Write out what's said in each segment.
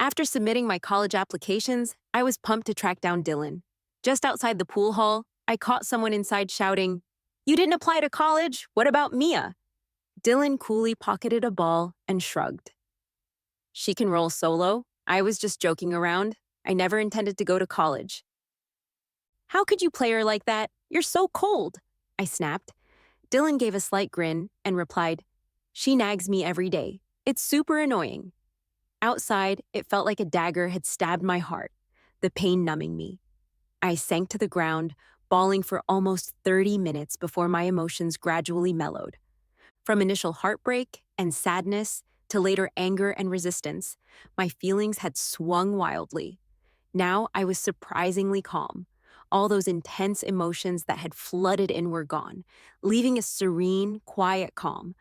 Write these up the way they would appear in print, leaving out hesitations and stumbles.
After submitting my college applications, I was pumped to track down Dylan. Just outside the pool hall, I caught someone inside shouting, "You didn't apply to college? What about Mia?" Dylan coolly pocketed a ball and shrugged. "She can roll solo. I was just joking around. I never intended to go to college." "How could you play her like that? You're so cold," I snapped. Dylan gave a slight grin and replied, "She nags me every day. It's super annoying." Outside, it felt like a dagger had stabbed my heart, the pain numbing me. I sank to the ground, bawling for almost 30 minutes before my emotions gradually mellowed. From initial heartbreak and sadness to later anger and resistance, my feelings had swung wildly. Now I was surprisingly calm. All those intense emotions that had flooded in were gone, leaving a serene, quiet calm.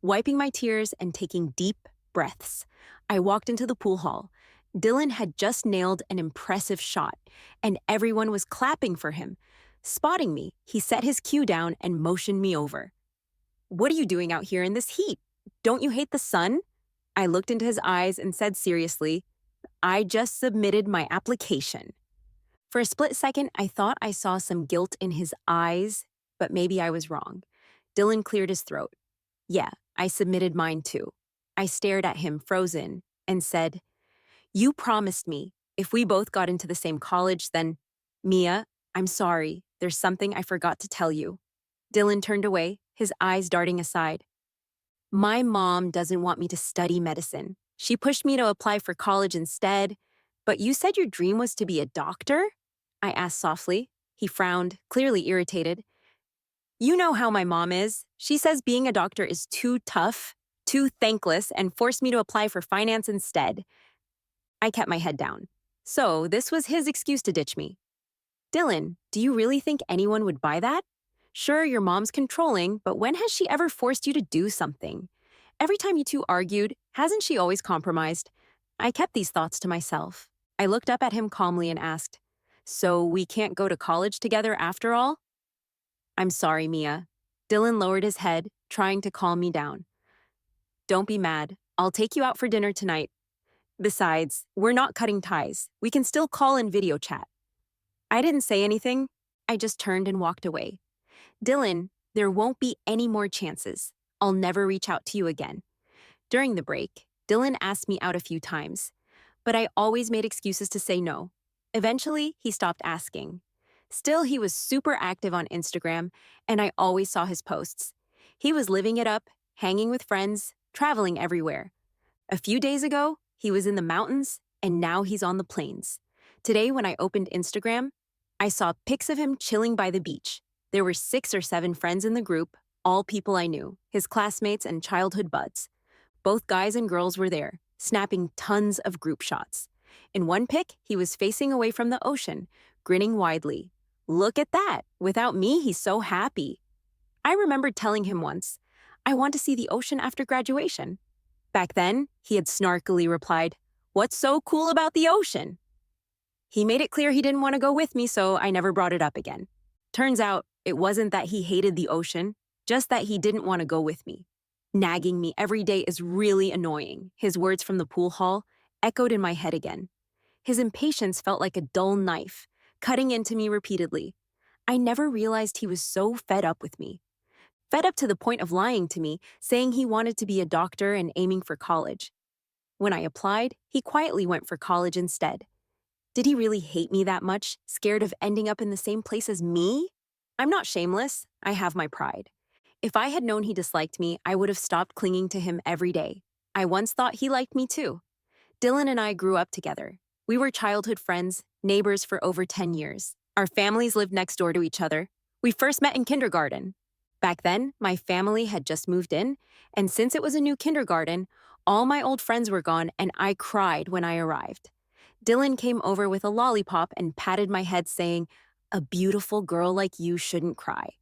Wiping my tears and taking deep breaths, I walked into the pool hall. Dylan had just nailed an impressive shot, and everyone was clapping for him. Spotting me, he set his cue down and motioned me over. "What are you doing out here in this heat? Don't you hate the sun?" I looked into his eyes and said seriously, "I just submitted my application." For a split second, I thought I saw some guilt in his eyes, but maybe I was wrong. Dylan cleared his throat. "Yeah, I submitted mine too." I stared at him, frozen, and said, "You promised me if we both got into the same college, then—" "Mia, I'm sorry. There's something I forgot to tell you." Dylan turned away, his eyes darting aside. "My mom doesn't want me to study medicine. She pushed me to apply for college instead. But you said your dream was to be a doctor?" I asked softly. He frowned, clearly irritated. "You know how my mom is. She says being a doctor is too tough, too thankless, and forced me to apply for finance instead." I kept my head down. So this was his excuse to ditch me. "Dylan, do you really think anyone would buy that? Sure, your mom's controlling, but when has she ever forced you to do something? Every time you two argued, hasn't she always compromised?" I kept these thoughts to myself. I looked up at him calmly and asked, "So we can't go to college together after all?" "I'm sorry, Mia." Dylan lowered his head, trying to calm me down. "Don't be mad. I'll take you out for dinner tonight. Besides, we're not cutting ties. We can still call and video chat." I didn't say anything. I just turned and walked away. "Dylan, there won't be any more chances. I'll never reach out to you again." During the break, Dylan asked me out a few times, but I always made excuses to say no. Eventually, he stopped asking. Still, he was super active on Instagram, and I always saw his posts. He was living it up, hanging with friends, traveling everywhere. A few days ago, he was in the mountains, and now he's on the plains. Today, when I opened Instagram, I saw pics of him chilling by the beach. There were 6 or 7 friends in the group, all people I knew, his classmates and childhood buds. Both guys and girls were there, snapping tons of group shots. In one pic, he was facing away from the ocean, grinning widely. "Look at that! Without me, he's so happy." I remembered telling him once, "I want to see the ocean after graduation." Back then, he had snarkily replied, "What's so cool about the ocean?" He made it clear he didn't want to go with me, so I never brought it up again. Turns out, it wasn't that he hated the ocean, just that he didn't want to go with me. "Nagging me every day is really annoying," his words from the pool hall echoed in my head again. His impatience felt like a dull knife, cutting into me repeatedly. I never realized he was so fed up with me. Fed up to the point of lying to me, saying he wanted to be a doctor and aiming for college. When I applied, he quietly went for college instead. Did he really hate me that much, scared of ending up in the same place as me? I'm not shameless. I have my pride. If I had known he disliked me, I would have stopped clinging to him every day. I once thought he liked me too. Dylan and I grew up together. We were childhood friends, neighbors for over 10 years. Our families lived next door to each other. We first met in kindergarten. Back then, my family had just moved in, and since it was a new kindergarten, all my old friends were gone and I cried when I arrived. Dylan came over with a lollipop and patted my head saying, "A beautiful girl like you shouldn't cry."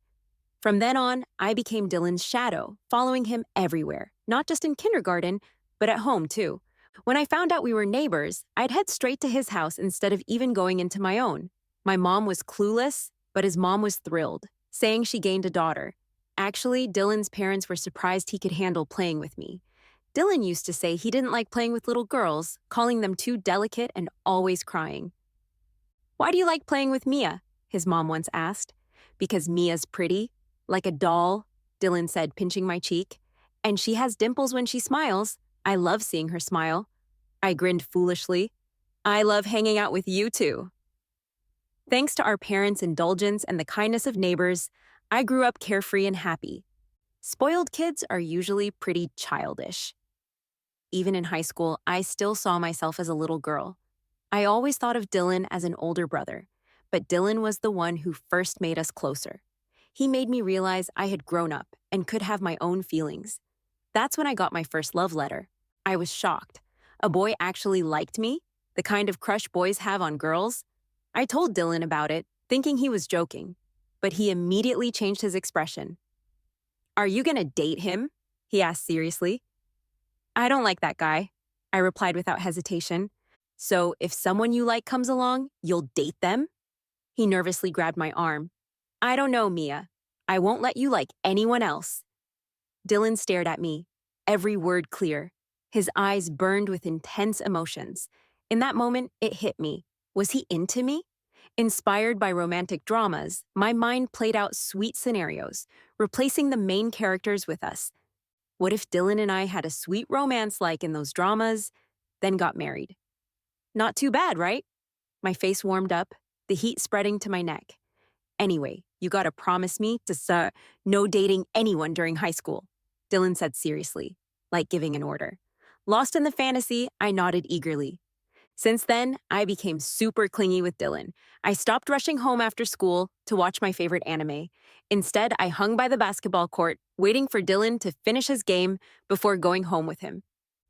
From then on, I became Dylan's shadow, following him everywhere, not just in kindergarten, but at home too. When I found out we were neighbors, I'd head straight to his house instead of even going into my own. My mom was clueless, but his mom was thrilled, saying she gained a daughter. Actually, Dylan's parents were surprised he could handle playing with me. Dylan used to say he didn't like playing with little girls, calling them too delicate and always crying. Why do you like playing with Mia? His mom once asked. Because Mia's pretty, like a doll, Dylan said, pinching my cheek. And she has dimples when she smiles. I love seeing her smile. I grinned foolishly. I love hanging out with you too. Thanks to our parents' indulgence and the kindness of neighbors, I grew up carefree and happy. Spoiled kids are usually pretty childish. Even in high school, I still saw myself as a little girl. I always thought of Dylan as an older brother, but Dylan was the one who first made us closer. He made me realize I had grown up and could have my own feelings. That's when I got my first love letter. I was shocked. A boy actually liked me, the kind of crush boys have on girls. I told Dylan about it, thinking he was joking, but he immediately changed his expression. Are you gonna date him? He asked seriously. I don't like that guy, I replied without hesitation. So if someone you like comes along, you'll date them? He nervously grabbed my arm. I don't know, Mia. I won't let you like anyone else. Dylan stared at me, every word clear. His eyes burned with intense emotions. In that moment, it hit me. Was he into me? Inspired by romantic dramas, my mind played out sweet scenarios, replacing the main characters with us. What if Dylan and I had a sweet romance like in those dramas, then got married? Not too bad, right? My face warmed up, the heat spreading to my neck. Anyway, you gotta promise me to no dating anyone during high school, Dylan said seriously, like giving an order. Lost in the fantasy, I nodded eagerly. Since then, I became super clingy with Dylan. I stopped rushing home after school to watch my favorite anime. Instead, I hung by the basketball court, waiting for Dylan to finish his game before going home with him.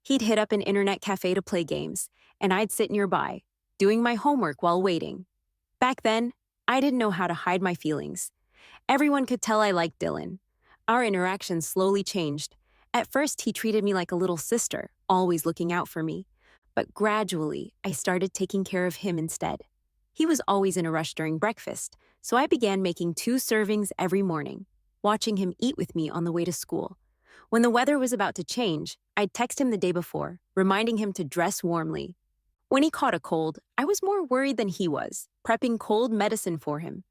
He'd hit up an internet cafe to play games, and I'd sit nearby, doing my homework while waiting. Back then, I didn't know how to hide my feelings. Everyone could tell I liked Dylan. Our interactions slowly changed. At first, he treated me like a little sister, always looking out for me. But gradually, I started taking care of him instead. He was always in a rush during breakfast, so I began making 2 servings every morning, watching him eat with me on the way to school. When the weather was about to change, I'd text him the day before, reminding him to dress warmly. When he caught a cold, I was more worried than he was, prepping cold medicine for him.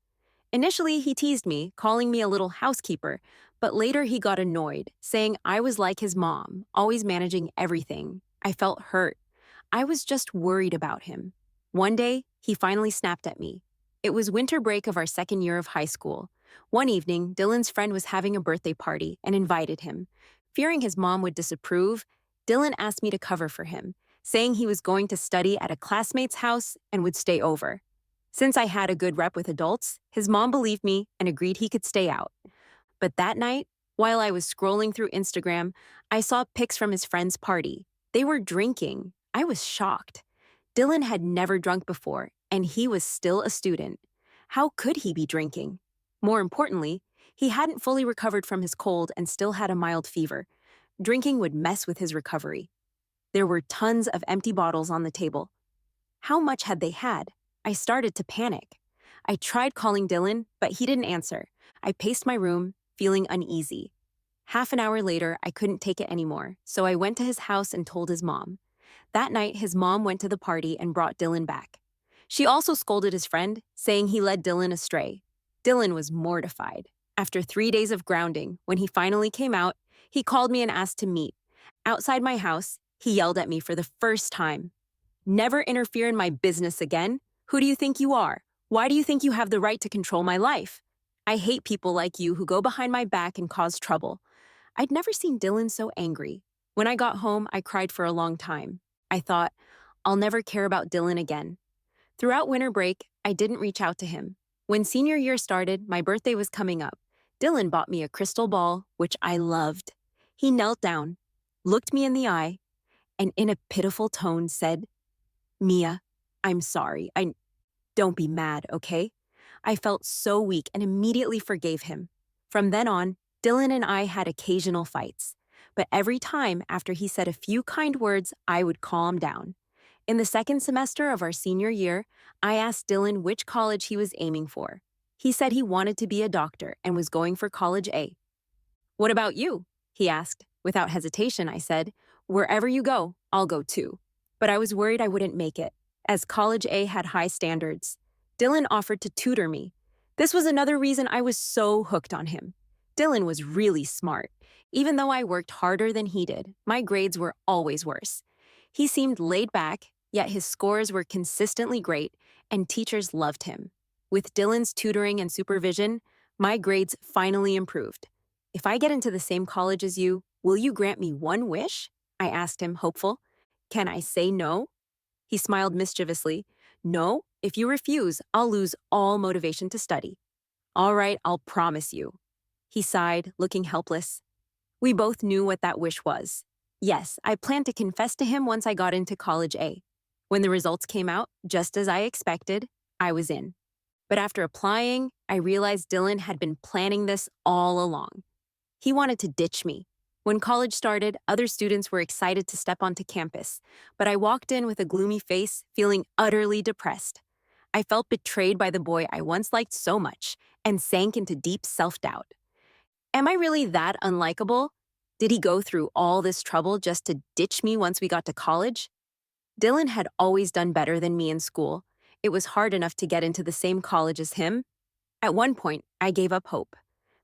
Initially, he teased me, calling me a little housekeeper, but later he got annoyed, saying I was like his mom, always managing everything. I felt hurt. I was just worried about him. One day, he finally snapped at me. It was winter break of our second year of high school. One evening, Dylan's friend was having a birthday party and invited him. Fearing his mom would disapprove, Dylan asked me to cover for him, saying he was going to study at a classmate's house and would stay over. Since I had a good rep with adults, his mom believed me and agreed he could stay out. But that night, while I was scrolling through Instagram, I saw pics from his friend's party. They were drinking. I was shocked. Dylan had never drunk before, and he was still a student. How could he be drinking? More importantly, he hadn't fully recovered from his cold and still had a mild fever. Drinking would mess with his recovery. There were tons of empty bottles on the table. How much had they had? I started to panic. I tried calling Dylan, but he didn't answer. I paced my room, feeling uneasy. Half an hour later, I couldn't take it anymore, so I went to his house and told his mom. That night, his mom went to the party and brought Dylan back. She also scolded his friend, saying he led Dylan astray. Dylan was mortified. After 3 days of grounding, when he finally came out, he called me and asked to meet. Outside my house, he yelled at me for the first time. Never interfere in my business again. Who do you think you are? Why do you think you have the right to control my life? I hate people like you who go behind my back and cause trouble. I'd never seen Dylan so angry. When I got home, I cried for a long time. I thought, I'll never care about Dylan again. Throughout winter break, I didn't reach out to him. When senior year started, my birthday was coming up. Dylan bought me a crystal ball, which I loved. He knelt down, looked me in the eye, and in a pitiful tone said, Mia, I'm sorry. Don't be mad, okay? I felt so weak and immediately forgave him. From then on, Dylan and I had occasional fights. But every time after he said a few kind words, I would calm down. In the second semester of our senior year, I asked Dylan which college he was aiming for. He said he wanted to be a doctor and was going for college A. What about you? He asked. Without hesitation, I said, Wherever you go, I'll go too. But I was worried I wouldn't make it, as College A had high standards. Dylan offered to tutor me. This was another reason I was so hooked on him. Dylan was really smart. Even though I worked harder than he did, my grades were always worse. He seemed laid back, yet his scores were consistently great, and teachers loved him. With Dylan's tutoring and supervision, my grades finally improved. If I get into the same college as you, will you grant me one wish? I asked him, hopeful. Can I say no? He smiled mischievously. No, if you refuse, I'll lose all motivation to study. All right, I'll promise you. He sighed, looking helpless. We both knew what that wish was. Yes, I planned to confess to him once I got into College A. When the results came out, just as I expected, I was in. But after applying, I realized Dylan had been planning this all along. He wanted to ditch me. When college started, other students were excited to step onto campus, but I walked in with a gloomy face, feeling utterly depressed. I felt betrayed by the boy I once liked so much and sank into deep self-doubt. Am I really that unlikable? Did he go through all this trouble just to ditch me once we got to college? Dylan had always done better than me in school. It was hard enough to get into the same college as him. At one point, I gave up hope.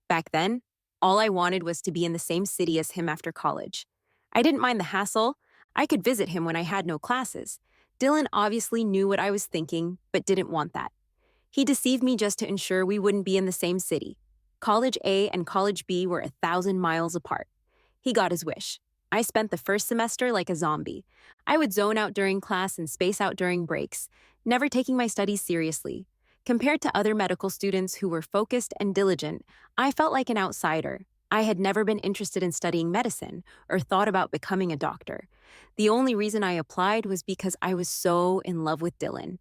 Back then, all I wanted was to be in the same city as him after college. I didn't mind the hassle. I could visit him when I had no classes. Dylan obviously knew what I was thinking, but didn't want that. He deceived me just to ensure we wouldn't be in the same city. College A and College B were 1,000 miles apart. He got his wish. I spent the first semester like a zombie. I would zone out during class and space out during breaks, never taking my studies seriously. Compared to other medical students who were focused and diligent, I felt like an outsider. I had never been interested in studying medicine or thought about becoming a doctor. The only reason I applied was because I was so in love with Dylan.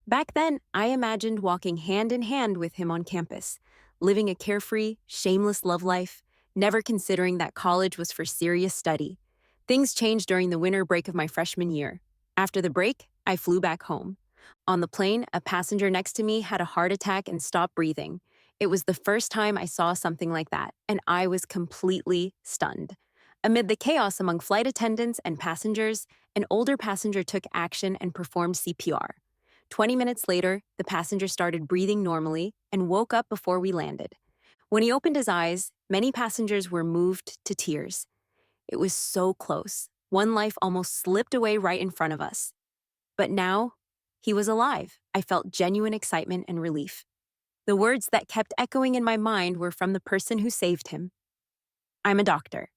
Back then, I imagined walking hand in hand with him on campus, living a carefree, shameless love life, never considering that college was for serious study. Things changed during the winter break of my freshman year. After the break, I flew back home. On the plane, a passenger next to me had a heart attack and stopped breathing. It was the first time I saw something like that, and I was completely stunned. Amid the chaos among flight attendants and passengers, an older passenger took action and performed CPR. 20 minutes later, the passenger started breathing normally and woke up before we landed. When he opened his eyes, many passengers were moved to tears. It was so close. One life almost slipped away right in front of us. But now, he was alive. I felt genuine excitement and relief. The words that kept echoing in my mind were from the person who saved him. I'm a doctor.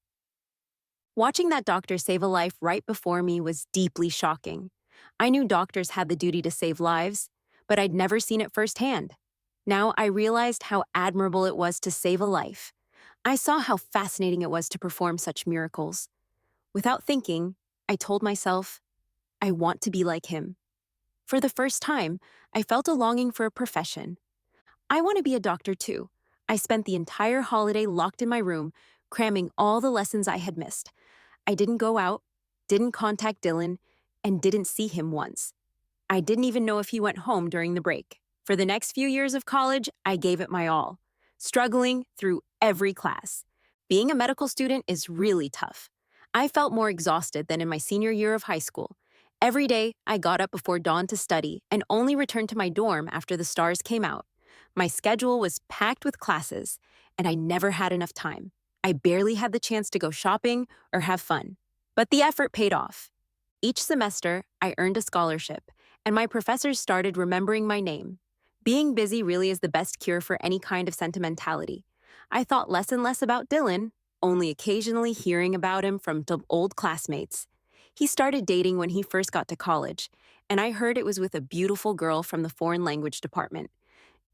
Watching that doctor save a life right before me was deeply shocking. I knew doctors had the duty to save lives, but I'd never seen it firsthand. Now I realized how admirable it was to save a life. I saw how fascinating it was to perform such miracles. Without thinking, I told myself, I want to be like him. For the first time, I felt a longing for a profession. I want to be a doctor too. I spent the entire holiday locked in my room, cramming all the lessons I had missed. I didn't go out, didn't contact Dylan, and didn't see him once. I didn't even know if he went home during the break. For the next few years of college, I gave it my all, struggling through every class. Being a medical student is really tough. I felt more exhausted than in my senior year of high school. Every day, I got up before dawn to study and only returned to my dorm after the stars came out. My schedule was packed with classes, and I never had enough time. I barely had the chance to go shopping or have fun. But the effort paid off. Each semester, I earned a scholarship, and my professors started remembering my name. Being busy really is the best cure for any kind of sentimentality. I thought less and less about Dylan, only occasionally hearing about him from old classmates. He started dating when he first got to college, and I heard it was with a beautiful girl from the foreign language department.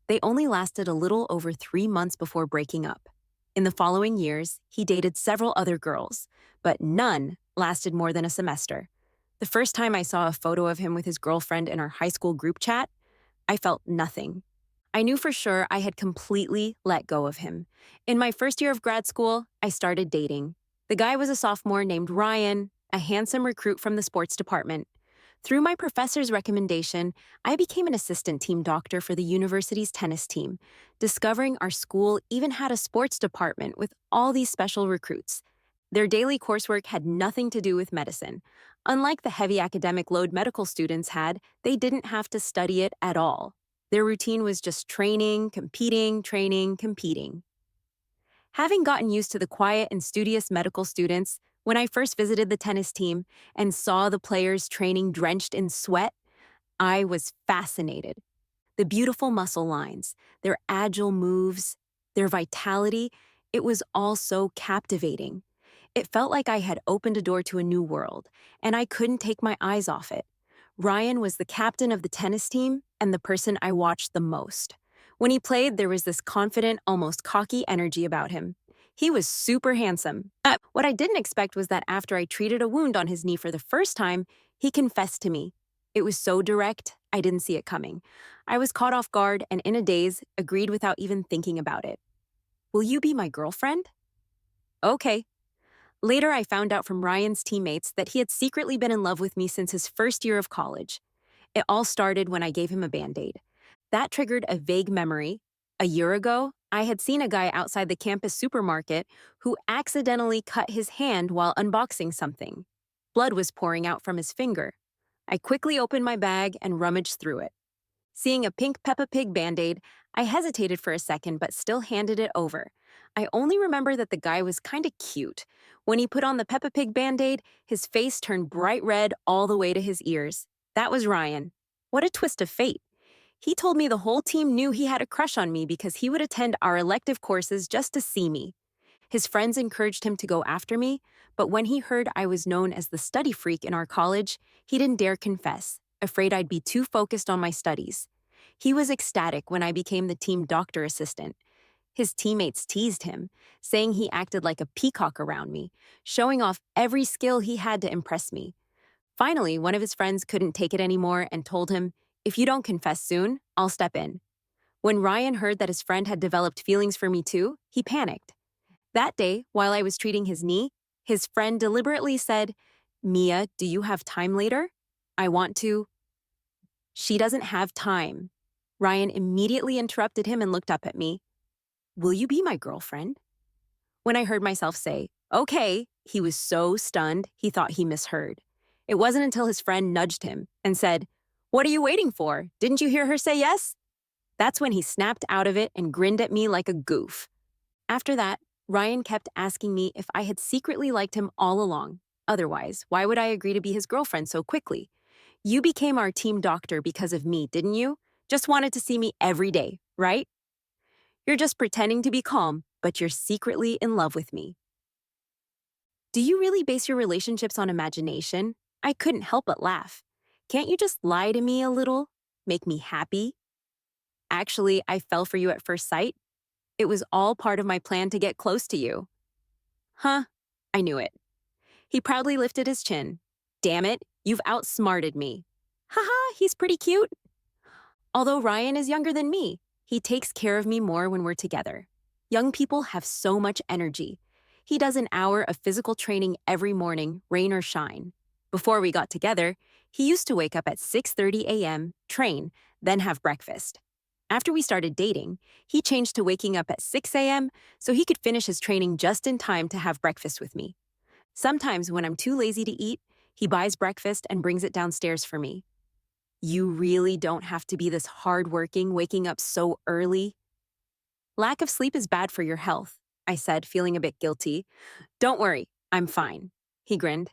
They only lasted a little over 3 months before breaking up. In the following years, he dated several other girls, but none lasted more than a semester. The first time I saw a photo of him with his girlfriend in our high school group chat, I felt nothing. I knew for sure I had completely let go of him. In my first year of grad school, I started dating. The guy was a sophomore named Ryan, a handsome recruit from the sports department. Through my professor's recommendation, I became an assistant team doctor for the university's tennis team, discovering our school even had a sports department with all these special recruits. Their daily coursework had nothing to do with medicine. Unlike the heavy academic load medical students had, they didn't have to study it at all. Their routine was just training, competing, training, competing. Having gotten used to the quiet and studious medical students, when I first visited the tennis team and saw the players training drenched in sweat, I was fascinated. The beautiful muscle lines, their agile moves, their vitality, it was all so captivating. It felt like I had opened a door to a new world, and I couldn't take my eyes off it. Ryan was the captain of the tennis team and the person I watched the most. When he played, there was this confident, almost cocky energy about him. He was super handsome. What I didn't expect was that after I treated a wound on his knee for the first time, he confessed to me. It was so direct, I didn't see it coming. I was caught off guard and in a daze, agreed without even thinking about it. Will you be my girlfriend? Okay. Later, I found out from Ryan's teammates that he had secretly been in love with me since his first year of college. It all started when I gave him a Band-Aid. That triggered a vague memory. A year ago, I had seen a guy outside the campus supermarket who accidentally cut his hand while unboxing something. Blood was pouring out from his finger. I quickly opened my bag and rummaged through it. Seeing a pink Peppa Pig Band-Aid, I hesitated for a second but still handed it over. I only remember that the guy was kinda cute. When he put on the Peppa Pig Band-Aid, his face turned bright red all the way to his ears. That was Ryan. What a twist of fate. He told me the whole team knew he had a crush on me because he would attend our elective courses just to see me. His friends encouraged him to go after me, but when he heard I was known as the study freak in our college, he didn't dare confess, afraid I'd be too focused on my studies. He was ecstatic when I became the team doctor assistant. His teammates teased him, saying he acted like a peacock around me, showing off every skill he had to impress me. Finally, one of his friends couldn't take it anymore and told him, "If you don't confess soon, I'll step in." When Ryan heard that his friend had developed feelings for me too, he panicked. That day, while I was treating his knee, his friend deliberately said, "Mia, do you have time later? I want to." She doesn't have time. Ryan immediately interrupted him and looked up at me. Will you be my girlfriend? When I heard myself say, okay, he was so stunned he thought he misheard. It wasn't until his friend nudged him and said, what are you waiting for? Didn't you hear her say yes? That's when he snapped out of it and grinned at me like a goof. After that, Ryan kept asking me if I had secretly liked him all along. Otherwise, why would I agree to be his girlfriend so quickly? You became our team doctor because of me, didn't you? Just wanted to see me every day, right? You're just pretending to be calm, but you're secretly in love with me. Do you really base your relationships on imagination? I couldn't help but laugh. Can't you just lie to me a little? Make me happy? Actually, I fell for you at first sight. It was all part of my plan to get close to you. Huh? I knew it. He proudly lifted his chin. Damn it, you've outsmarted me. Haha, he's pretty cute. Although Ryan is younger than me, he takes care of me more when we're together. Young people have so much energy. He does an hour of physical training every morning, rain or shine. Before we got together, he used to wake up at 6:30 a.m., train, then have breakfast. After we started dating, he changed to waking up at 6 a.m. so he could finish his training just in time to have breakfast with me. Sometimes when I'm too lazy to eat, he buys breakfast and brings it downstairs for me. You really don't have to be this hardworking, waking up so early. Lack of sleep is bad for your health, I said, feeling a bit guilty. Don't worry, I'm fine, he grinned.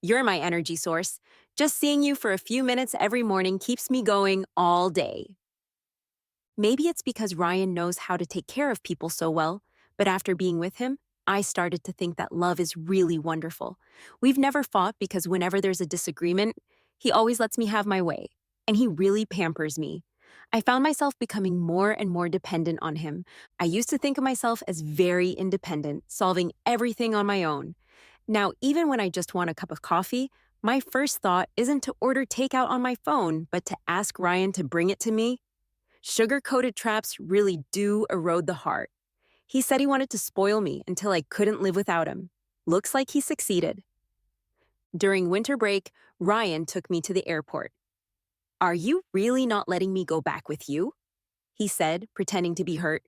You're my energy source. Just seeing you for a few minutes every morning keeps me going all day. Maybe it's because Ryan knows how to take care of people so well, but after being with him, I started to think that love is really wonderful. We've never fought because whenever there's a disagreement, he always lets me have my way, and he really pampers me. I found myself becoming more and more dependent on him. I used to think of myself as very independent, solving everything on my own. Now, even when I just want a cup of coffee, my first thought isn't to order takeout on my phone, but to ask Ryan to bring it to me. Sugar-coated traps really do erode the heart. He said he wanted to spoil me until I couldn't live without him. Looks like he succeeded. During winter break, Ryan took me to the airport. Are you really not letting me go back with you? He said, pretending to be hurt.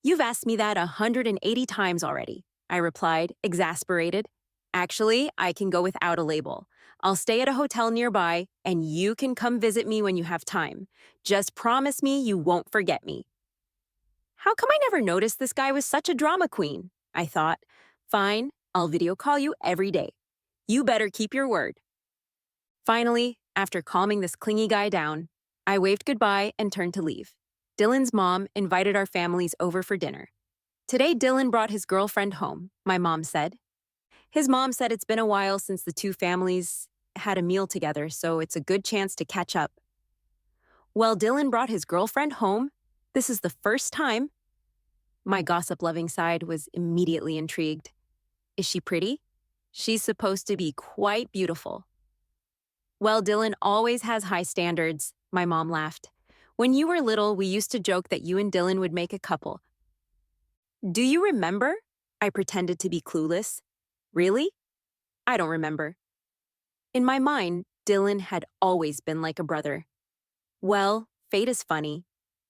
You've asked me that 180 times already. I replied, exasperated. Actually, I can go without a label. I'll stay at a hotel nearby, and you can come visit me when you have time. Just promise me you won't forget me. How come I never noticed this guy was such a drama queen? I thought. Fine, I'll video call you every day. You better keep your word. Finally, after calming this clingy guy down, I waved goodbye and turned to leave. Dylan's mom invited our families over for dinner. Today, Dylan brought his girlfriend home, my mom said. His mom said it's been a while since the two families had a meal together, so it's a good chance to catch up. Well, Dylan brought his girlfriend home. This is the first time. My gossip-loving side was immediately intrigued. Is she pretty? She's supposed to be quite beautiful. Well, Dylan always has high standards, my mom laughed. When you were little, we used to joke that you and Dylan would make a couple. Do you remember? I pretended to be clueless. Really? I don't remember. In my mind, Dylan had always been like a brother. Well, fate is funny.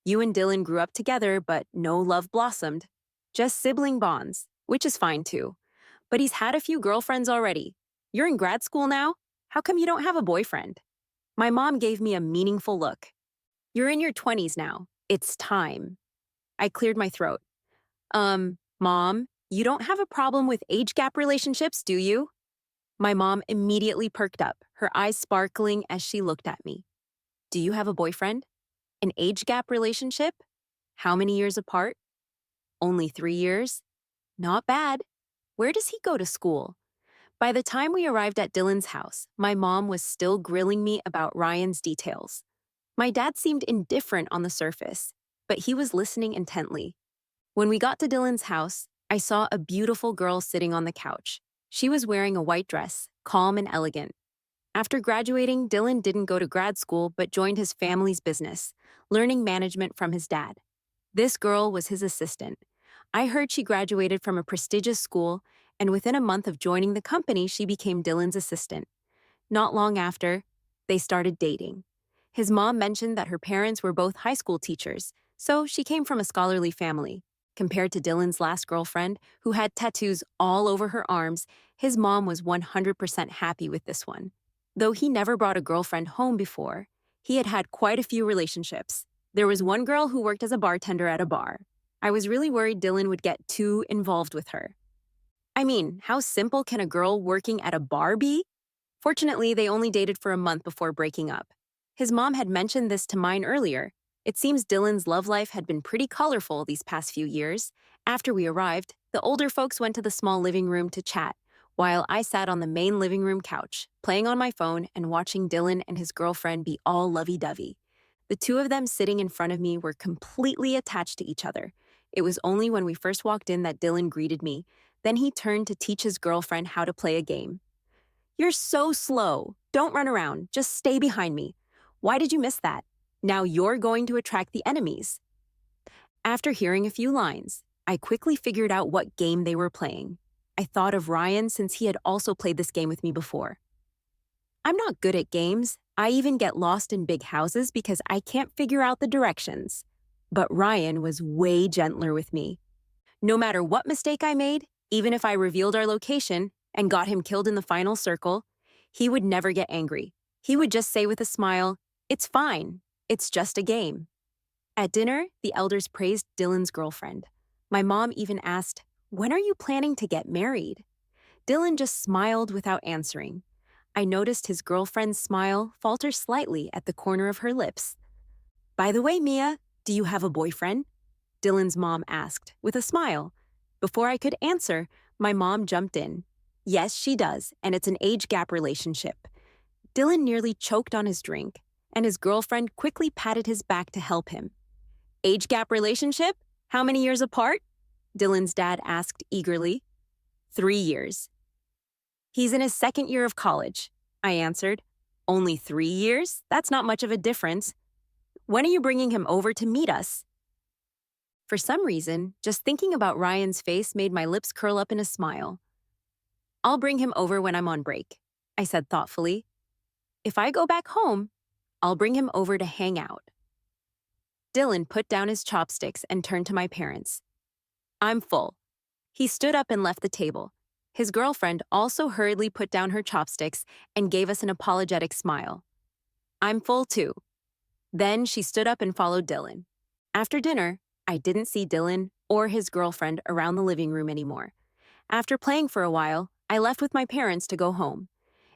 You and Dylan grew up together, but no love blossomed. Just sibling bonds, which is fine too. But he's had a few girlfriends already. You're in grad school now? How come you don't have a boyfriend? My mom gave me a meaningful look. You're in your 20s now. It's time. I cleared my throat. Mom, you don't have a problem with age gap relationships, do you? My mom immediately perked up, her eyes sparkling as she looked at me. Do you have a boyfriend? An age gap relationship? How many years apart? Only 3 years? Not bad. Where does he go to school? By the time we arrived at Dylan's house, my mom was still grilling me about Ryan's details. My dad seemed indifferent on the surface, but he was listening intently. When we got to Dylan's house, I saw a beautiful girl sitting on the couch. She was wearing a white dress, calm and elegant. After graduating, Dylan didn't go to grad school but joined his family's business, learning management from his dad. This girl was his assistant. I heard she graduated from a prestigious school, and within a month of joining the company, she became Dylan's assistant. Not long after, they started dating. His mom mentioned that her parents were both high school teachers, so she came from a scholarly family. Compared to Dylan's last girlfriend, who had tattoos all over her arms, his mom was 100% happy with this one. Though he never brought a girlfriend home before, he had had quite a few relationships. There was one girl who worked as a bartender at a bar. I was really worried Dylan would get too involved with her. I mean, how simple can a girl working at a bar be? Fortunately, they only dated for a month before breaking up. His mom had mentioned this to mine earlier. It seems Dylan's love life had been pretty colorful these past few years. After we arrived, the older folks went to the small living room to chat, while I sat on the main living room couch, playing on my phone and watching Dylan and his girlfriend be all lovey-dovey. The two of them sitting in front of me were completely attached to each other. It was only when we first walked in that Dylan greeted me. Then he turned to teach his girlfriend how to play a game. You're so slow. Don't run around. Just stay behind me. Why did you miss that? Now you're going to attract the enemies. After hearing a few lines, I quickly figured out what game they were playing. I thought of Ryan since he had also played this game with me before. I'm not good at games. I even get lost in big houses because I can't figure out the directions. But Ryan was way gentler with me. No matter what mistake I made, even if I revealed our location and got him killed in the final circle, he would never get angry. He would just say with a smile, "It's fine. It's just a game." At dinner, the elders praised Dylan's girlfriend. My mom even asked, "When are you planning to get married?" Dylan just smiled without answering. I noticed his girlfriend's smile falter slightly at the corner of her lips. By the way, Mia, do you have a boyfriend? Dylan's mom asked, with a smile. Before I could answer, my mom jumped in. Yes, she does, and it's an age gap relationship. Dylan nearly choked on his drink, and his girlfriend quickly patted his back to help him. Age gap relationship? How many years apart? Dylan's dad asked eagerly. 3 years. He's in his second year of college, I answered. Only 3 years? That's not much of a difference. When are you bringing him over to meet us? For some reason, just thinking about Ryan's face made my lips curl up in a smile. I'll bring him over when I'm on break, I said thoughtfully. If I go back home, I'll bring him over to hang out. Dylan put down his chopsticks and turned to my parents. I'm full. He stood up and left the table. His girlfriend also hurriedly put down her chopsticks and gave us an apologetic smile. I'm full too. Then she stood up and followed Dylan. After dinner, I didn't see Dylan or his girlfriend around the living room anymore. After playing for a while, I left with my parents to go home.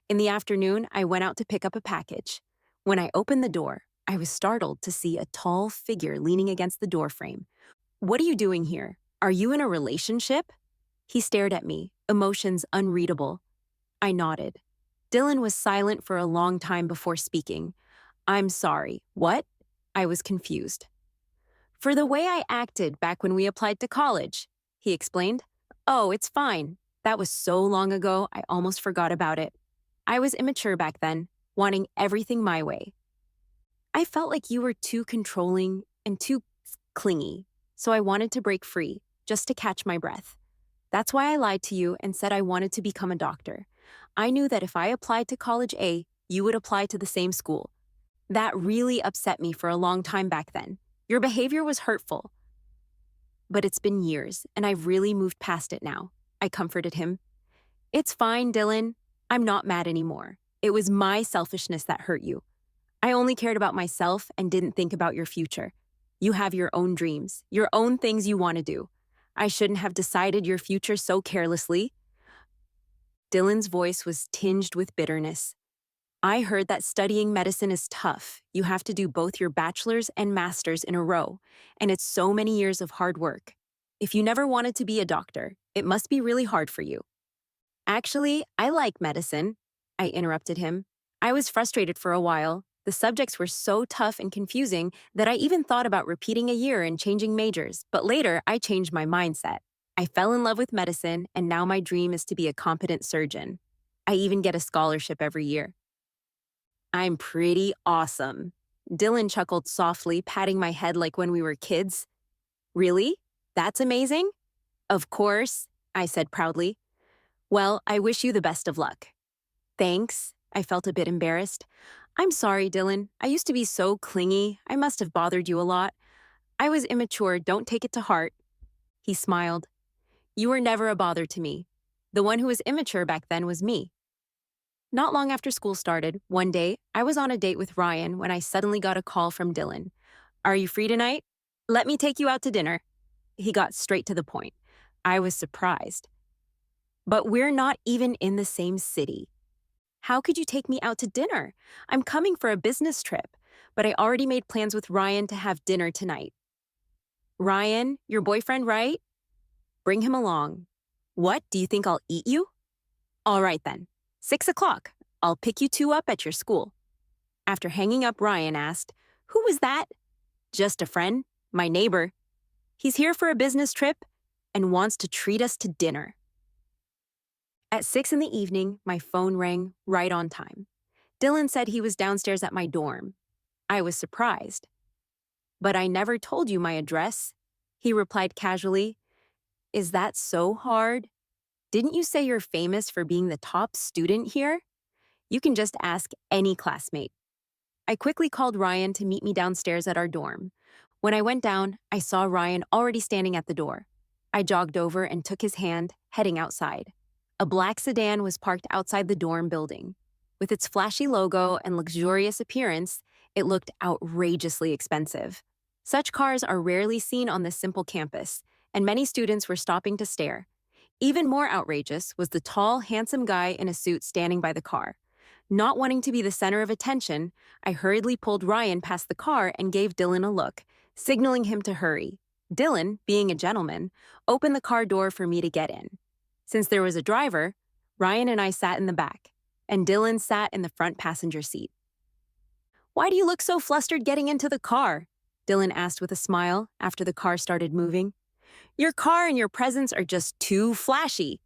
In the afternoon, I went out to pick up a package. When I opened the door, I was startled to see a tall figure leaning against the doorframe. What are you doing here? Are you in a relationship? He stared at me, emotions unreadable. I nodded. Dylan was silent for a long time before speaking. I'm sorry. What? I was confused. For the way I acted back when we applied to college, he explained. Oh, it's fine. That was so long ago, I almost forgot about it. I was immature back then, wanting everything my way. I felt like you were too controlling and too clingy, so I wanted to break free, just to catch my breath. That's why I lied to you and said I wanted to become a doctor. I knew that if I applied to college A, you would apply to the same school. That really upset me for a long time back then. Your behavior was hurtful. But it's been years, and I've really moved past it now. I comforted him. It's fine, Dylan. I'm not mad anymore. It was my selfishness that hurt you. I only cared about myself and didn't think about your future. You have your own dreams, your own things you want to do. I shouldn't have decided your future so carelessly. Dylan's voice was tinged with bitterness. I heard that studying medicine is tough. You have to do both your bachelor's and master's in a row, and it's so many years of hard work. If you never wanted to be a doctor, it must be really hard for you. Actually, I like medicine, I interrupted him. I was frustrated for a while. The subjects were so tough and confusing that I even thought about repeating a year and changing majors, but later I changed my mindset. I fell in love with medicine, and now my dream is to be a competent surgeon. I even get a scholarship every year. I'm pretty awesome. Dylan chuckled softly, patting my head like when we were kids. Really? That's amazing? Of course, I said proudly. Well, I wish you the best of luck. Thanks. I felt a bit embarrassed. I'm sorry, Dylan. I used to be so clingy. I must have bothered you a lot. I was immature. Don't take it to heart. He smiled. You were never a bother to me. The one who was immature back then was me. Not long after school started, one day, I was on a date with Ryan when I suddenly got a call from Dylan. Are you free tonight? Let me take you out to dinner. He got straight to the point. I was surprised. But we're not even in the same city. How could you take me out to dinner? I'm coming for a business trip, but I already made plans with Ryan to have dinner tonight. Ryan, your boyfriend, right? Bring him along. What, do you think I'll eat you? All right then. 6 o'clock. I'll pick you two up at your school. After hanging up, Ryan asked, Who was that? Just a friend, my neighbor. He's here for a business trip and wants to treat us to dinner. At 6 in the evening, my phone rang right on time. Dylan said he was downstairs at my dorm. I was surprised. But I never told you my address, he replied casually. Is that so hard? Didn't you say you're famous for being the top student here? You can just ask any classmate. I quickly called Ryan to meet me downstairs at our dorm. When I went down, I saw Ryan already standing at the door. I jogged over and took his hand, heading outside. A black sedan was parked outside the dorm building. With its flashy logo and luxurious appearance, it looked outrageously expensive. Such cars are rarely seen on this simple campus, and many students were stopping to stare. Even more outrageous was the tall, handsome guy in a suit standing by the car. Not wanting to be the center of attention, I hurriedly pulled Ryan past the car and gave Dylan a look, signaling him to hurry. Dylan, being a gentleman, opened the car door for me to get in. Since there was a driver, Ryan and I sat in the back, and Dylan sat in the front passenger seat. Why do you look so flustered getting into the car? Dylan asked with a smile after the car started moving. Your car and your presence are just too flashy.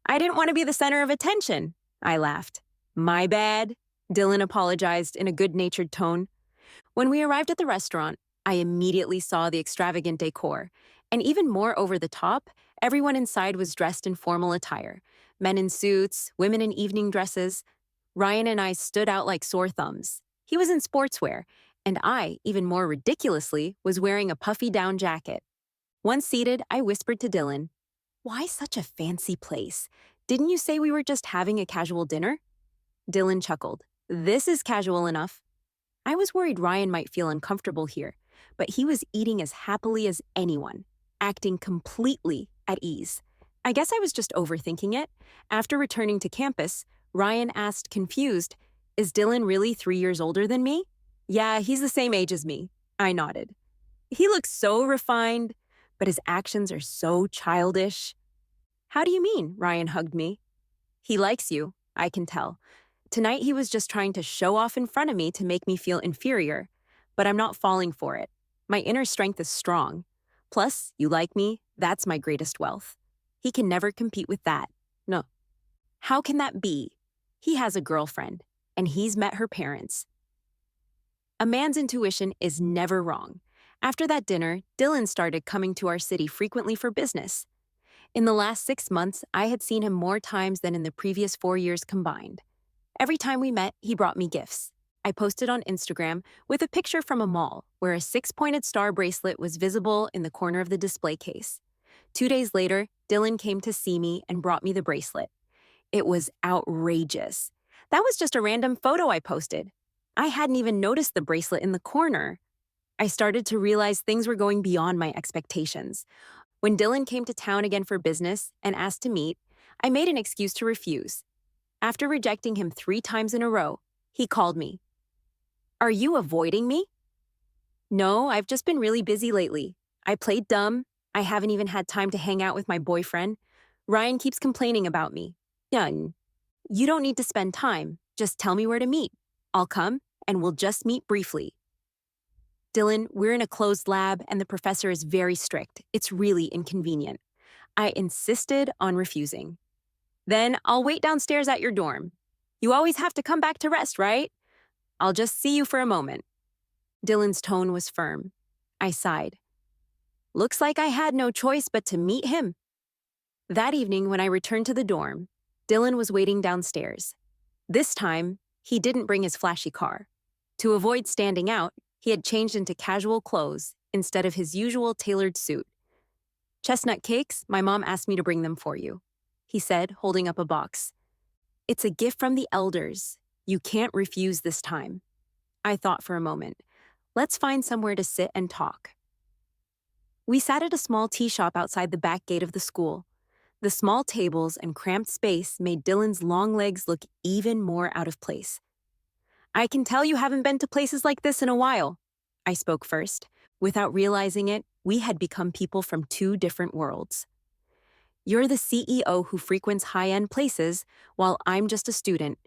I didn't want to be the center of attention, I laughed. My bad, Dylan apologized in a good-natured tone. When we arrived at the restaurant, I immediately saw the extravagant decor, and even more over the top, everyone inside was dressed in formal attire. Men in suits, women in evening dresses. Ryan and I stood out like sore thumbs. He was in sportswear, and I, even more ridiculously, was wearing a puffy down jacket. Once seated, I whispered to Dylan, Why such a fancy place? Didn't you say we were just having a casual dinner? Dylan chuckled. This is casual enough. I was worried Ryan might feel uncomfortable here, but he was eating as happily as anyone, acting completely at ease. I guess I was just overthinking it. After returning to campus, Ryan asked, confused, is Dylan really 3 years older than me? Yeah, he's the same age as me. I nodded. He looks so refined, but his actions are so childish. How do you mean? Ryan hugged me. He likes you, I can tell. Tonight he was just trying to show off in front of me to make me feel inferior, but I'm not falling for it. My inner strength is strong. Plus, you like me, that's my greatest wealth. He can never compete with that. No. How can that be? He has a girlfriend, and he's met her parents. A man's intuition is never wrong. After that dinner, Dylan started coming to our city frequently for business. In the last 6 months, I had seen him more times than in the previous 4 years combined. Every time we met, he brought me gifts. I posted on Instagram with a picture from a mall where a six-pointed star bracelet was visible in the corner of the display case. 2 days later, Dylan came to see me and brought me the bracelet. It was outrageous. That was just a random photo I posted. I hadn't even noticed the bracelet in the corner. I started to realize things were going beyond my expectations. When Dylan came to town again for business and asked to meet, I made an excuse to refuse. After rejecting him 3 times in a row, he called me. Are you avoiding me? No, I've just been really busy lately. I played dumb. I haven't even had time to hang out with my boyfriend. Ryan keeps complaining about me. Done. You don't need to spend time. Just tell me where to meet. I'll come, and we'll just meet briefly. Dylan, we're in a closed lab, and the professor is very strict. It's really inconvenient. I insisted on refusing. Then I'll wait downstairs at your dorm. You always have to come back to rest, right? I'll just see you for a moment. Dylan's tone was firm. I sighed. Looks like I had no choice but to meet him. That evening, when I returned to the dorm, Dylan was waiting downstairs. This time, he didn't bring his flashy car. To avoid standing out, he had changed into casual clothes instead of his usual tailored suit. Chestnut cakes, my mom asked me to bring them for you, he said, holding up a box. It's a gift from the elders. You can't refuse this time. I thought for a moment. Let's find somewhere to sit and talk. We sat at a small tea shop outside the back gate of the school. The small tables and cramped space made Dylan's long legs look even more out of place. I can tell you haven't been to places like this in a while. I spoke first. Without realizing it, we had become people from 2 different worlds. You're the CEO who frequents high-end places, while I'm just a student,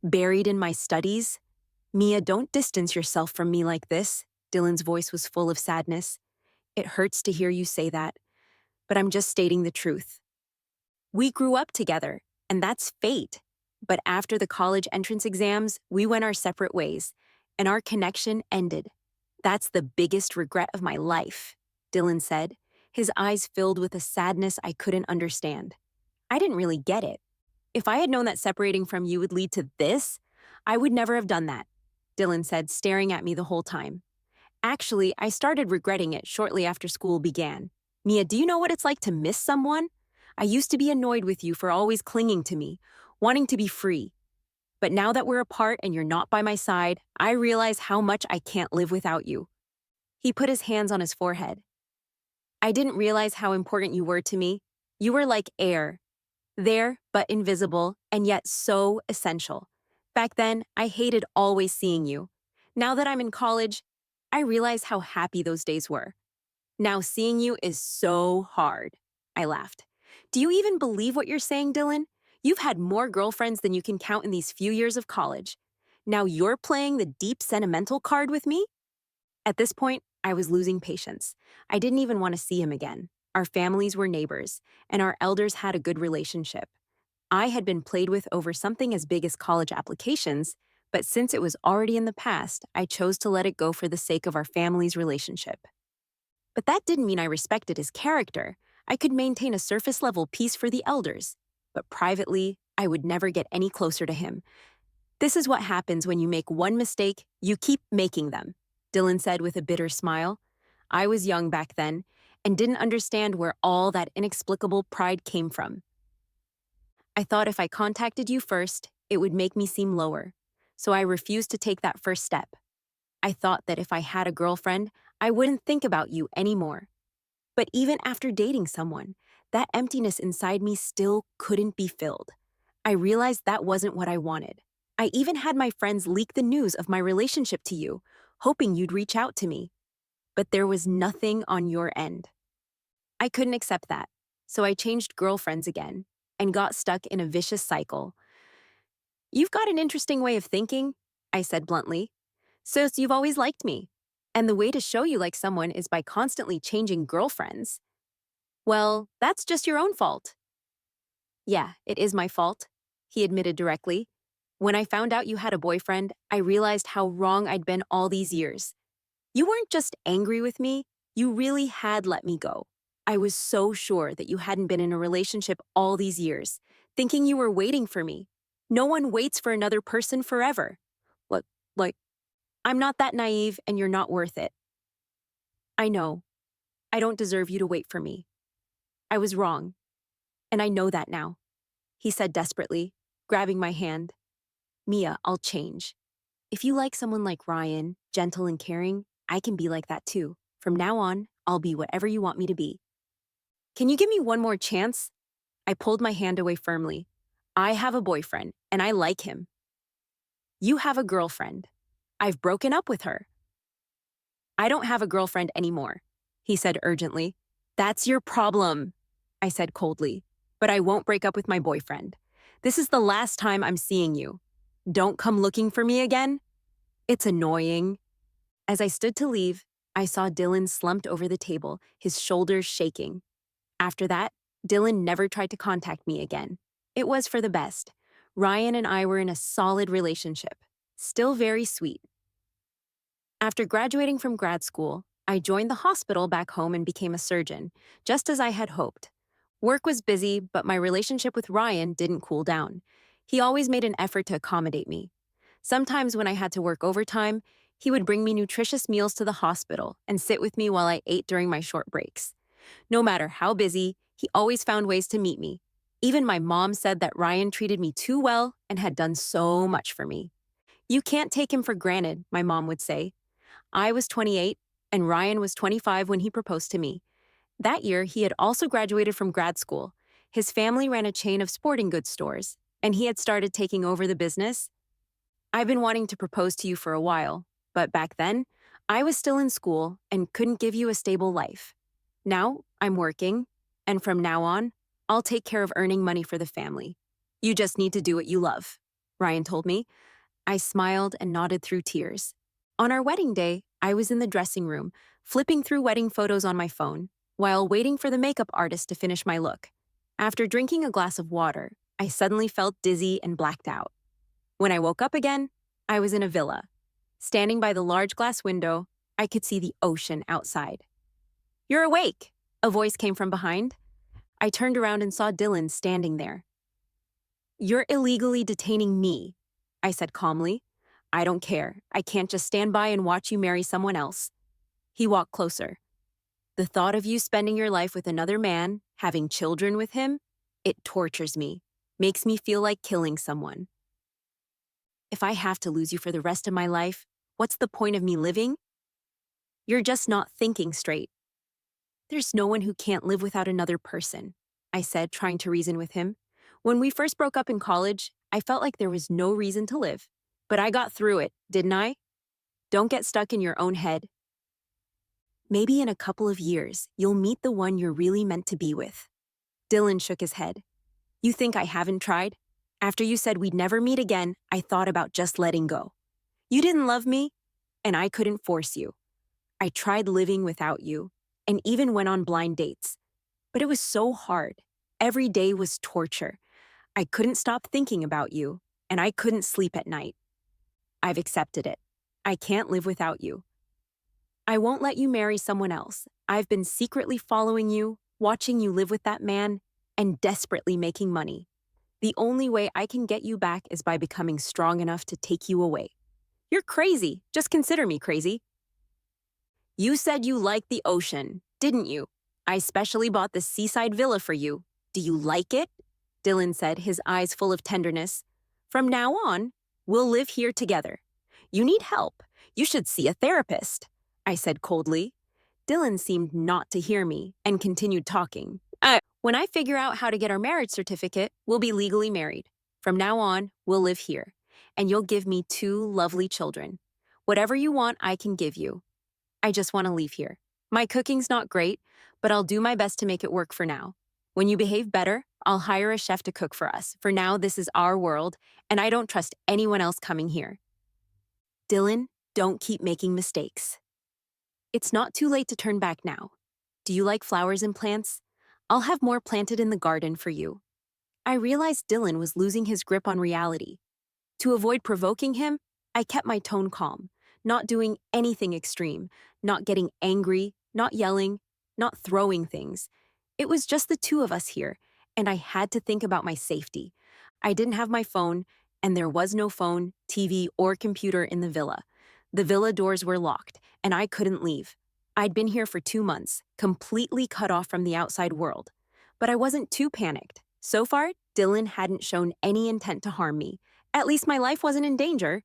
buried in my studies. Mia, don't distance yourself from me like this. Dylan's voice was full of sadness. It hurts to hear you say that, but I'm just stating the truth. We grew up together, and that's fate. But after the college entrance exams, we went our separate ways, and our connection ended. That's the biggest regret of my life, Dylan said, his eyes filled with a sadness I couldn't understand. I didn't really get it. If I had known that separating from you would lead to this, I would never have done that, Dylan said, staring at me the whole time. Actually, I started regretting it shortly after school began. Mia, do you know what it's like to miss someone? I used to be annoyed with you for always clinging to me, wanting to be free. But now that we're apart and you're not by my side, I realize how much I can't live without you. He put his hands on his forehead. I didn't realize how important you were to me. You were like air. There, but invisible, and yet so essential. Back then, I hated always seeing you. Now that I'm in college, I realize how happy those days were. Now seeing you is so hard. I laughed. Do you even believe what you're saying, Dylan? You've had more girlfriends than you can count in these few years of college. Now you're playing the deep sentimental card with me? At this point, I was losing patience. I didn't even want to see him again. Our families were neighbors, and our elders had a good relationship. I had been played with over something as big as college applications, but since it was already in the past, I chose to let it go for the sake of our family's relationship. But that didn't mean I respected his character. I could maintain a surface-level peace for the elders, but privately, I would never get any closer to him. This is what happens when you make one mistake, you keep making them, Dylan said with a bitter smile. I was young back then, and didn't understand where all that inexplicable pride came from. I thought if I contacted you first, it would make me seem lower, so I refused to take that first step. I thought that if I had a girlfriend, I wouldn't think about you anymore. But even after dating someone, that emptiness inside me still couldn't be filled. I realized that wasn't what I wanted. I even had my friends leak the news of my relationship to you, hoping you'd reach out to me. But there was nothing on your end. I couldn't accept that, so I changed girlfriends again and got stuck in a vicious cycle. You've got an interesting way of thinking, I said bluntly. So you've always liked me. And the way to show you like someone is by constantly changing girlfriends. Well, that's just your own fault. Yeah, it is my fault, he admitted directly. When I found out you had a boyfriend, I realized how wrong I'd been all these years. You weren't just angry with me, you really had let me go. I was so sure that you hadn't been in a relationship all these years, thinking you were waiting for me. No one waits for another person forever. Look, like, I'm not that naive and you're not worth it. I know. I don't deserve you to wait for me. I was wrong. And I know that now, he said desperately, grabbing my hand. Mia, I'll change. If you like someone like Ryan, gentle and caring, I can be like that too. From now on, I'll be whatever you want me to be. Can you give me one more chance? I pulled my hand away firmly. I have a boyfriend, and I like him. You have a girlfriend. I've broken up with her. I don't have a girlfriend anymore, he said urgently. That's your problem, I said coldly. But I won't break up with my boyfriend. This is the last time I'm seeing you. Don't come looking for me again. It's annoying. As I stood to leave, I saw Dylan slumped over the table, his shoulders shaking. After that, Dylan never tried to contact me again. It was for the best. Ryan and I were in a solid relationship, still very sweet. After graduating from grad school, I joined the hospital back home and became a surgeon, just as I had hoped. Work was busy, but my relationship with Ryan didn't cool down. He always made an effort to accommodate me. Sometimes when I had to work overtime, he would bring me nutritious meals to the hospital and sit with me while I ate during my short breaks. No matter how busy, he always found ways to meet me. Even my mom said that Ryan treated me too well and had done so much for me. You can't take him for granted, my mom would say. I was 28, and Ryan was 25 when he proposed to me. That year, he had also graduated from grad school. His family ran a chain of sporting goods stores, and he had started taking over the business. I've been wanting to propose to you for a while, but back then, I was still in school and couldn't give you a stable life. Now, I'm working, and from now on, I'll take care of earning money for the family. You just need to do what you love, Ryan told me. I smiled and nodded through tears. On our wedding day, I was in the dressing room, flipping through wedding photos on my phone, while waiting for the makeup artist to finish my look. After drinking a glass of water, I suddenly felt dizzy and blacked out. When I woke up again, I was in a villa. Standing by the large glass window, I could see the ocean outside. You're awake, a voice came from behind. I turned around and saw Dylan standing there. You're illegally detaining me, I said calmly. I don't care. I can't just stand by and watch you marry someone else. He walked closer. The thought of you spending your life with another man, having children with him, it tortures me, makes me feel like killing someone. If I have to lose you for the rest of my life, what's the point of me living? You're just not thinking straight. There's no one who can't live without another person, I said, trying to reason with him. When we first broke up in college, I felt like there was no reason to live. But I got through it, didn't I? Don't get stuck in your own head. Maybe in a couple of years, you'll meet the one you're really meant to be with. Dylan shook his head. You think I haven't tried? After you said we'd never meet again, I thought about just letting go. You didn't love me, and I couldn't force you. I tried living without you, and even went on blind dates. But it was so hard. Every day was torture. I couldn't stop thinking about you, and I couldn't sleep at night. I've accepted it. I can't live without you. I won't let you marry someone else. I've been secretly following you, watching you live with that man, and desperately making money. The only way I can get you back is by becoming strong enough to take you away. You're crazy. Just consider me crazy. You said you liked the ocean, didn't you? I specially bought this seaside villa for you. Do you like it? Dylan said, his eyes full of tenderness. From now on, we'll live here together. You need help. You should see a therapist, I said coldly. Dylan seemed not to hear me and continued talking. When I figure out how to get our marriage certificate, we'll be legally married. From now on, we'll live here, and you'll give me 2 lovely children. Whatever you want, I can give you. I just want to leave here. My cooking's not great, but I'll do my best to make it work for now. When you behave better, I'll hire a chef to cook for us. For now, this is our world, and I don't trust anyone else coming here. Dylan, don't keep making mistakes. It's not too late to turn back now. Do you like flowers and plants? I'll have more planted in the garden for you. I realized Dylan was losing his grip on reality. To avoid provoking him, I kept my tone calm, not doing anything extreme, not getting angry, not yelling, not throwing things. It was just the two of us here, and I had to think about my safety. I didn't have my phone, and there was no phone, TV, or computer in the villa. The villa doors were locked, and I couldn't leave. I'd been here for 2 months, completely cut off from the outside world. But I wasn't too panicked. So far, Dylan hadn't shown any intent to harm me. At least my life wasn't in danger.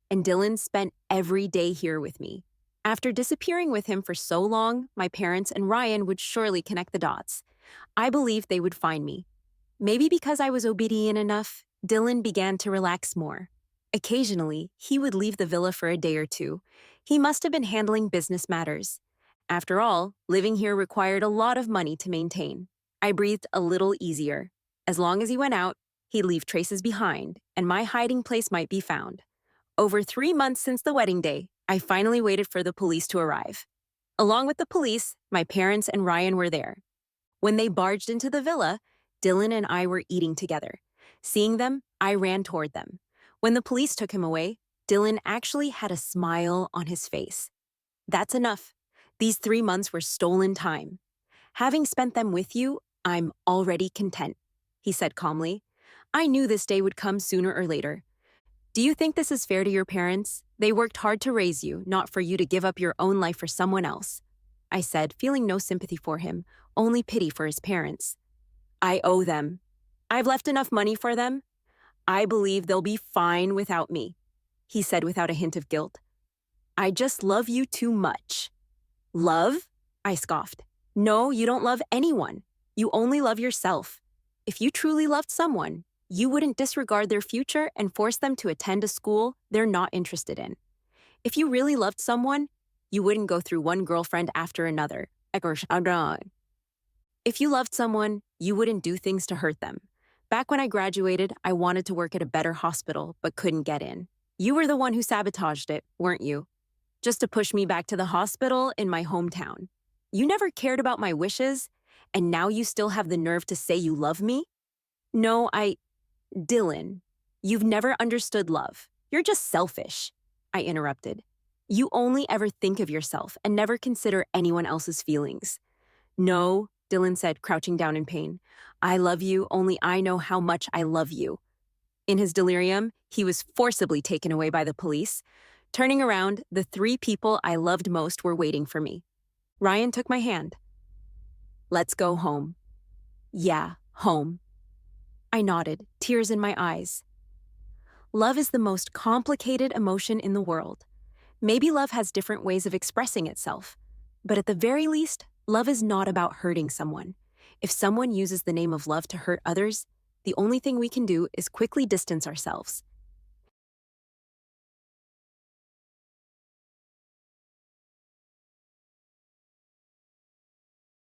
And Dylan spent every day here with me. After disappearing with him for so long, my parents and Ryan would surely connect the dots. I believed they would find me. Maybe because I was obedient enough, Dylan began to relax more. Occasionally, he would leave the villa for a day or two. He must have been handling business matters. After all, living here required a lot of money to maintain. I breathed a little easier. As long as he went out, he'd leave traces behind, and my hiding place might be found. Over 3 months since the wedding day, I finally waited for the police to arrive. Along with the police, my parents and Ryan were there. When they barged into the villa, Dylan and I were eating together. Seeing them, I ran toward them. When the police took him away, Dylan actually had a smile on his face. That's enough. These 3 months were stolen time. Having spent them with you, I'm already content, he said calmly. I knew this day would come sooner or later. Do you think this is fair to your parents? They worked hard to raise you, not for you to give up your own life for someone else, I said, feeling no sympathy for him, only pity for his parents. I owe them. I've left enough money for them. I believe they'll be fine without me, he said without a hint of guilt. I just love you too much. Love? I scoffed. No, you don't love anyone. You only love yourself. If you truly loved someone, you wouldn't disregard their future and force them to attend a school they're not interested in. If you really loved someone, you wouldn't go through one girlfriend after another. If you loved someone, you wouldn't do things to hurt them. Back when I graduated, I wanted to work at a better hospital, but couldn't get in. You were the one who sabotaged it, weren't you? Just to push me back to the hospital in my hometown. You never cared about my wishes, and now you still have the nerve to say you love me? No, Dylan, you've never understood love. You're just selfish, I interrupted. You only ever think of yourself and never consider anyone else's feelings. No, Dylan said, crouching down in pain. I love you, only I know how much I love you. In his delirium, he was forcibly taken away by the police. Turning around, the 3 people I loved most were waiting for me. Ryan took my hand. Let's go home. Yeah, home. I nodded, tears in my eyes. Love is the most complicated emotion in the world. Maybe love has different ways of expressing itself, but at the very least, love is not about hurting someone. If someone uses the name of love to hurt others, the only thing we can do is quickly distance ourselves.